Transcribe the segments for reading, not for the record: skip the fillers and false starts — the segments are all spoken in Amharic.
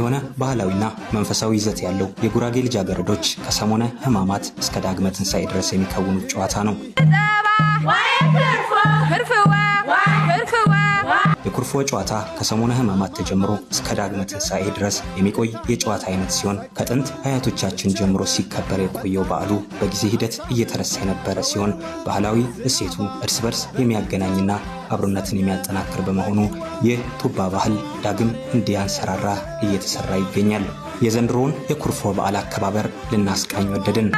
የሆነ ባህላዊና መንፈሳዊ ይዘት ያለው የጉራጌ ልጃገረዶች ከሰሞነ ሕማማት እስከ ዳግመ ትንሣኤ ድረስ የሚከውኑት ጨዋታ ነው። የኩርፎ ጨዋታ ከሰሞነ ሕማማት ተጀምሮ እስከ ዳግመ ትንሣኤ ድረስ የሚቆይ የጨዋታ አይነት ሲሆን ከጥንት አያቶቻችን ጀምሮ ሲከበር የቆየው በዓሉ በጊዜ ሂደት እየተረሳ የነበረ ሲሆን ባህላዊ እሴቱ እርስ በርስ የሚያገናኝና አብሮነትን የሚያጠናክር በመሆኑ ይህ ቱባ ባህል ዳግም እንዲያንሰራራ እየተሰራ ይገኛል። የዘንድሮውን የኩርፎ በዓል አከባበር ልናስቃኝ ወደድን።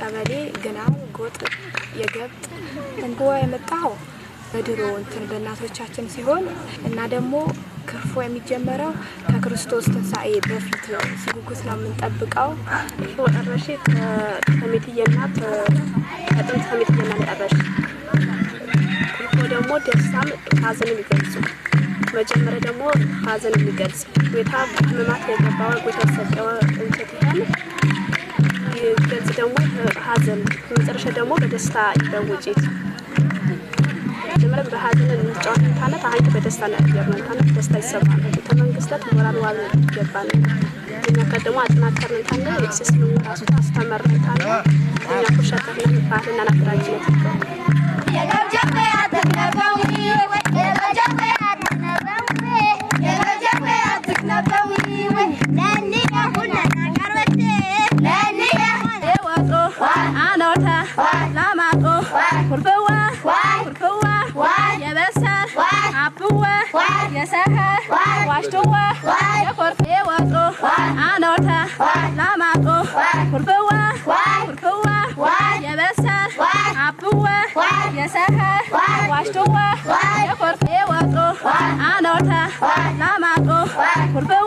ቀበሌ ገና ጎጥ የገብጥ እንቦ የመጣው በድሮ እንትን በእናቶቻችን ሲሆን እና ደግሞ ክርፎ የሚጀመረው ከክርስቶስ ትንሣኤ በፊት ነው። ሲጉጉት ነው የምንጠብቀው። ወጠረሽ ከሚትየናት ከጥንት ከሚትየናት ጠረሽ ክርፎ ደግሞ ደስታም ሀዘን የሚገልጹ መጀመሪያ ደግሞ ሀዘን የሚገልጽ ቤታ ህማማት የገባው ጎታ ሰጠው እንት ይላል ይገልጽ ደግሞ ሀዘን መጨረሻ ደግሞ በደስታ ይደውጪት ጀመረ በሀዘን እንጫወት ታነት አይ በደስታ ነው ያየርነው ታነት ደስታ ይሰማል ተመንግስታት ሞራል ዋል ይገባል እኛ ከደሞ አጥናከርን ታነ ኤክሰስ ነው ራሱ አስተመረን ታነ እኛ ኩሻተን ባህልና ናፍራጅነት Kurba